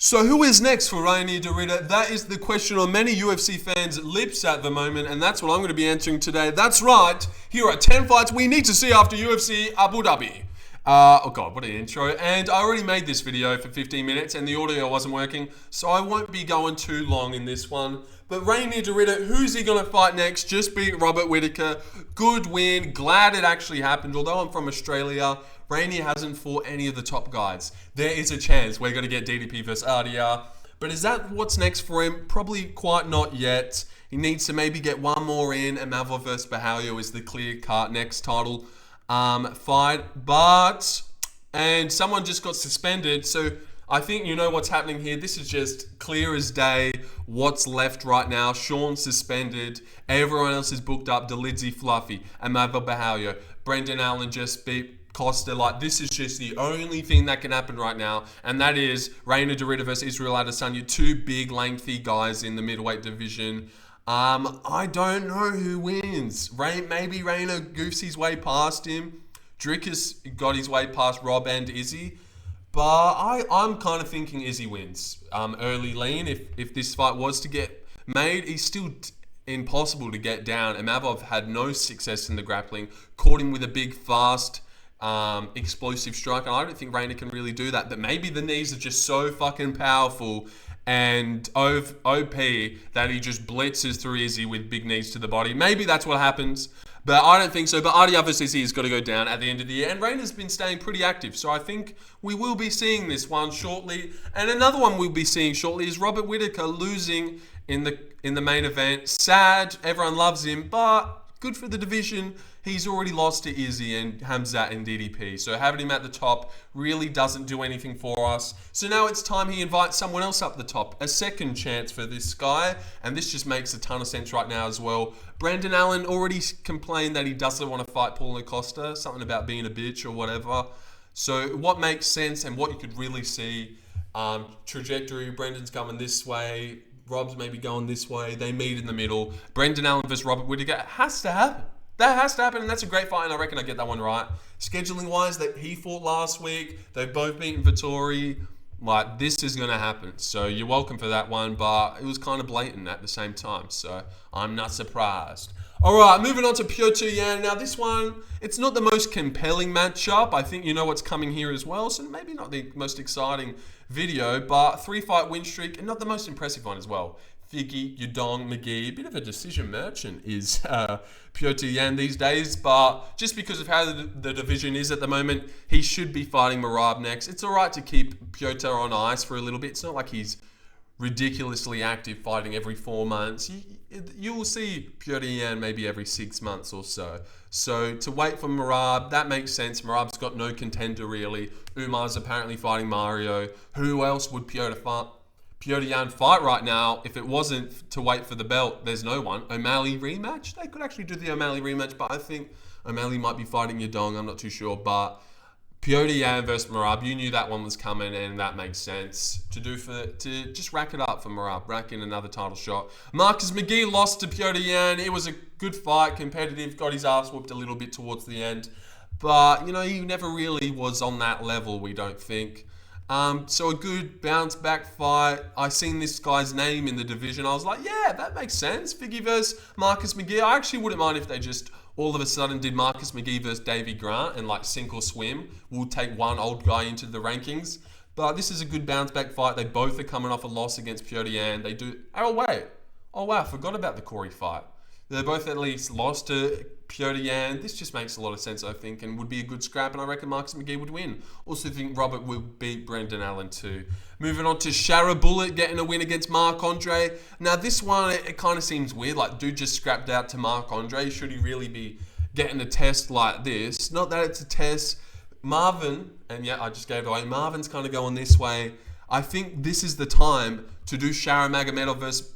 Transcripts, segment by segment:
So who is next for Reinier De Ridder? That is the question on many UFC fans' lips at the moment, and that's what I'm going to be answering today. That's right, here are 10 fights we need to see after UFC Abu Dhabi. Oh god, what an intro. And I already made this video for 15 minutes and the audio wasn't working, so I won't be going too long in this one. But Reinier De Ridder, who's he going to fight next? Just beat Robert Whittaker. Good win. Glad it actually happened. Although I'm from Australia, Reinier hasn't fought any of the top guys. There is a chance we're going to get DDP versus RDR. But is that what's next for him? Probably quite not yet. He needs to maybe get one more in. Amabov versus Bahalio is the clear-cut next title fight. And someone just got suspended, so I think you know what's happening here. This is just clear as day what's left right now. Sean suspended. Everyone else is booked up. Delidzi Fluffy. Amabov Bahalio. Brendan Allen just beat Costa. Like, this is just the only thing that can happen right now, and that is Reinier De Ridder versus Israel Adesanya. Two big, lengthy guys in the middleweight division. I don't know who wins. Maybe Reinier goofs his way past him. Drickus got his way past Rob and Izzy. But I'm kind of thinking Izzy wins. Early lean. If this fight was to get made, he's still impossible to get down. Amabov had no success in the grappling. Caught him with a big, fast, explosive strike. And I don't think Reinier can really do that. But maybe the knees are just so fucking powerful and OP that he just blitzes through Izzy with big knees to the body. Maybe that's what happens, but I don't think so. But RDR versus Izzy has got to go down at the end of the year, and Reinier's been staying pretty active, so I think we will be seeing this one shortly. And another one we'll be seeing shortly is Robert Whittaker losing in the main event. Sad, everyone loves him, but good for the division. He's already lost to Izzy and Hamzat and DDP. So having him at the top really doesn't do anything for us. So now it's time he invites someone else up the top. A second chance for this guy. And this just makes a ton of sense right now as well. Brendan Allen already complained that he doesn't want to fight Paulo Costa. Something about being a bitch or whatever. So what makes sense and what you could really see. Trajectory, Brendan's going this way. Rob's maybe going this way. They meet in the middle. Brendan Allen versus Robert Whittaker. It has to happen. That has to happen, and that's a great fight, and I reckon I get that one right. Scheduling-wise, that he fought last week. They've both beaten Vittori. Like, this is going to happen. So you're welcome for that one, but it was kind of blatant at the same time, so I'm not surprised. All right, moving on to Petr Yan. Now, this one, it's not the most compelling matchup. I think you know what's coming here as well, so maybe not the most exciting video, but 3-fight win streak, and not the most impressive one as well. Figgy, Yudong, McGhee, a bit of a decision merchant is Petr Yan these days, but just because of how the division is at the moment, he should be fighting Merab next. It's all right to keep Petr on ice for a little bit. It's not like he's ridiculously active fighting every 4 months. You will see Petr Yan maybe every 6 months or so. So to wait for Merab, that makes sense. Merab's got no contender really. Umar's apparently fighting Mario. Who else would Petr Yan fight right now? If it wasn't to wait for the belt, there's no one. O'Malley rematch? They could actually do the O'Malley rematch, but I think O'Malley might be fighting Yudong. I'm not too sure, but Petr Yan versus Merab, you knew that one was coming, and that makes sense to just rack it up for Merab, rack in another title shot. Marcus McGhee lost to Petr Yan. It was a good fight, competitive, got his ass whooped a little bit towards the end, but you know, he never really was on that level, we don't think. So a good bounce back fight. I seen this guy's name in the division. I was like, yeah, that makes sense. Figgy versus Marcus McGhee. I actually wouldn't mind if they just all of a sudden did Marcus McGhee versus Davey Grant and like sink or swim. We'll take one old guy into the rankings. But this is a good bounce back fight. They both are coming off a loss against Petr Yan. They do. Oh wait. Oh wow, I forgot about the Corey fight. They both at least lost to Petr Yan. This just makes a lot of sense, I think, and would be a good scrap, and I reckon Marcus McGhee would win. Also think Robert will beat Brendan Allen too. Moving on to Shara Bullet getting a win against Marc Andre. Now this one, it kind of seems weird. Like, dude just scrapped out to Marc Andre. Should he really be getting a test like this? Not that it's a test. Marvin, and yeah, I just gave it away. Marvin's kind of going this way. I think this is the time to do Shara Magomedov versus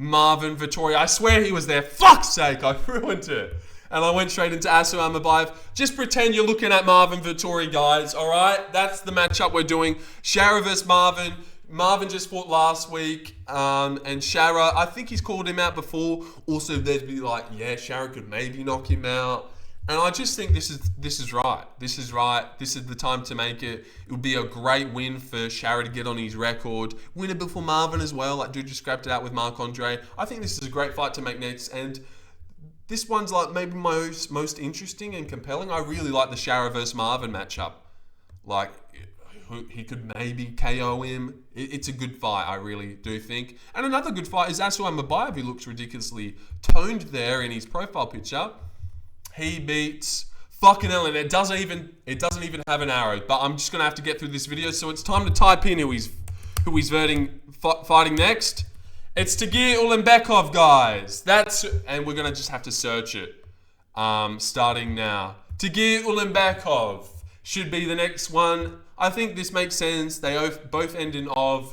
Marvin Vittori. I swear he was there. Fuck's sake, I ruined it. And I went straight into Asu Almabayev. Just pretend you're looking at Marvin Vittori, guys, alright? That's the matchup we're doing. Shara versus Marvin. Marvin just fought last week. And Shara, I think he's called him out before. Also, they'd be like, yeah, Shara could maybe knock him out. And I just think this is right. This is right. This is the time to make it. It would be a great win for Shara to get on his record. Winnable for Marvin as well. Like, dude just scrapped it out with Marc-Andre. I think this is a great fight to make next. And this one's like maybe most interesting and compelling. I really like the Shara versus Marvin matchup. Like, he could maybe KO him. It's a good fight, I really do think. And another good fight is Asu Almabayev, who looks ridiculously toned there in his profile picture. He beats fucking hell, and it doesn't even have an arrow. But I'm just gonna have to get through this video, so it's time to type in who he's fighting next. It's Tagir Ulanbekov, guys. And we're gonna just have to search it. Starting now. Tagir Ulanbekov should be the next one. I think this makes sense. They both end in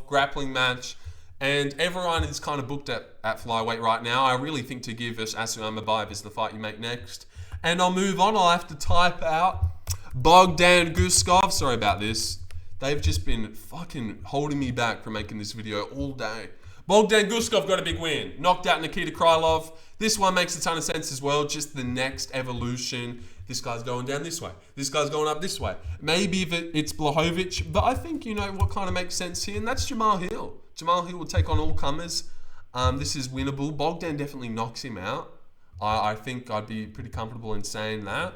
grappling match, and everyone is kind of booked at flyweight right now. I really think Tagir versus Asu Almabayev is the fight you make next. And I'll move on. I'll have to type out Bogdan Guskov. Sorry about this. They've just been fucking holding me back from making this video all day. Bogdan Guskov got a big win. Knocked out Nikita Krylov. This one makes a ton of sense as well. Just the next evolution. This guy's going down this way. This guy's going up this way. Maybe if it's Blachowicz. But I think, you know, what kind of makes sense here. And that's Jamal Hill. Jamal Hill will take on all comers. This is winnable. Bogdan definitely knocks him out. I think I'd be pretty comfortable in saying that.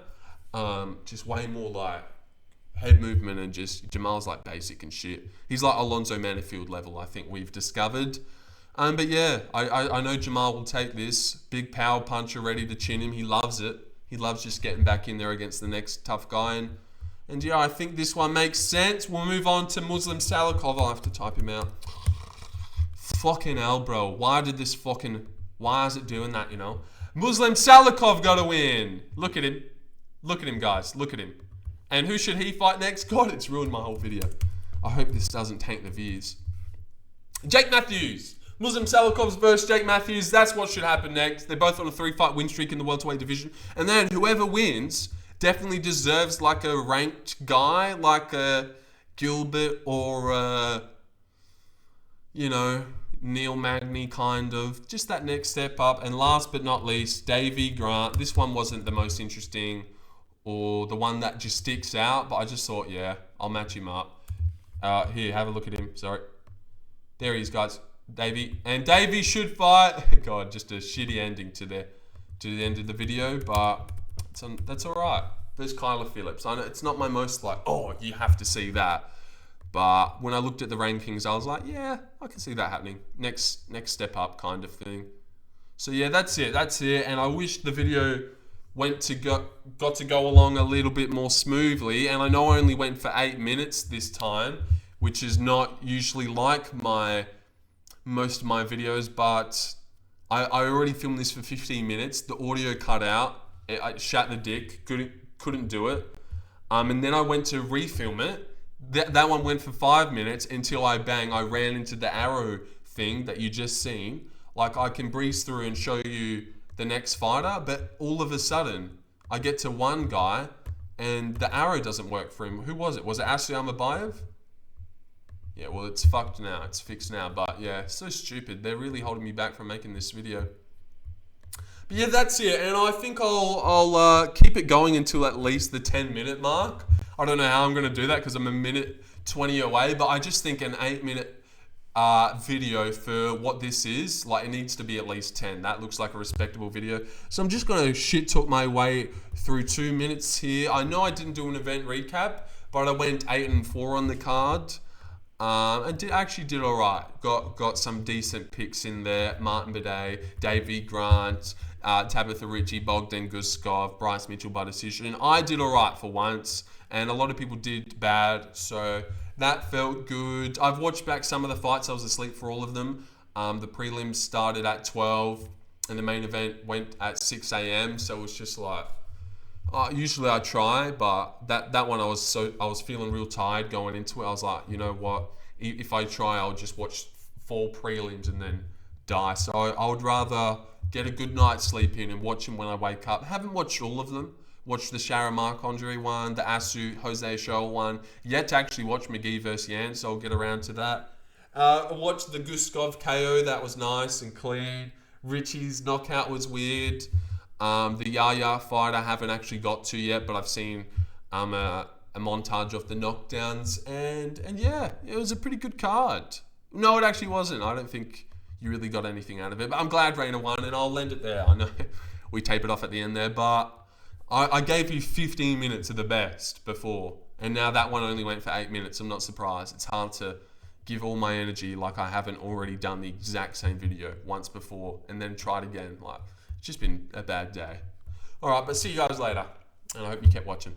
Just way more like head movement, and just Jamal's like basic and shit. He's like Alonzo Manifield level, I think we've discovered. But yeah, I know Jamal will take this. Big power puncher ready to chin him. He loves it. He loves just getting back in there against the next tough guy. And yeah, I think this one makes sense. We'll move on to Muslim Salikhov. I'll have to type him out. Fucking hell, bro. Why is it doing that, you know? Muslim Salikhov got a win. Look at him. Look at him, guys. Look at him. And who should he fight next? God, it's ruined my whole video. I hope this doesn't tank the views. Jake Matthews. Muslim Salikhov's versus Jake Matthews. That's what should happen next. They're both on a 3-fight win streak in the welterweight division. And then whoever wins definitely deserves like a ranked guy, like a Gilbert or you know, Neil Magny kind of. Just that next step up. And last but not least, Davey Grant. This one wasn't the most interesting or the one that just sticks out, but I just thought, yeah, I'll match him up. Here, have a look at him. Sorry. There he is, guys. Davey. And Davey should fight. God, just a shitty ending to the end of the video, but that's all right. There's Kyler Phillips. I know it's not my most like, oh, you have to see that. But when I looked at the rankings, I was like, yeah, I can see that happening. Next step up kind of thing. So yeah, that's it. And I wish the video got to go along a little bit more smoothly. And I know I only went for 8 minutes this time, which is not usually like most of my videos, but I already filmed this for 15 minutes. The audio cut out. I shat the dick. Couldn't do it. And then I went to refilm it. That one went for 5 minutes until I ran into the arrow thing that you just seen. Like, I can breeze through and show you the next fighter, but all of a sudden I get to one guy and the arrow doesn't work for him. Who was it? Was it Asu Almabayev? Yeah, well, it's fucked now. It's fixed now. But yeah, so stupid. They're really holding me back from making this video. But yeah, that's it. And I think I'll keep it going until at least the 10-minute mark. I don't know how I'm going to do that because I'm a minute 20 away. But I just think an 8-minute video for what this is, like, it needs to be at least 10. That looks like a respectable video. So I'm just going to shit talk my way through 2 minutes here. I know I didn't do an event recap, but I went 8-4 on the card. And actually did all right. Got some decent picks in there. Martin Bidet, Davey Grant, Tabitha Ritchie, Bogdan Guskov, Bryce Mitchell by decision. I did all right for once, and a lot of people did bad, so that felt good. I've watched back some of the fights. I was asleep for all of them. The prelims started at 12, and the main event went at 6 a.m. So it was just like, usually I try, but that one I was feeling real tired going into it. I was like, you know what? If I try, I'll just watch 4 prelims and then die. So I would rather get a good night's sleep in and watch them when I wake up. I haven't watched all of them. Watched the Shara Marc-Andre one, the Asu Jose Shoal one. Yet to actually watch McGhee versus Yan, so I'll get around to that. I watched the Guskov KO. That was nice and clean. Richie's knockout was weird. The Yaya fight I haven't actually got to yet, but I've seen a montage of the knockdowns, and yeah, it was a pretty good card. No, it actually wasn't. I don't think you really got anything out of it, but I'm glad Reinier won, and I'll lend it there. I know we tape it off at the end there, but I gave you 15 minutes of the best before, and now that one only went for 8 minutes. I'm not surprised. It's hard to give all my energy like I haven't already done the exact same video once before and then try it again. Like, it's just been a bad day. All right, but see you guys later, and I hope you kept watching.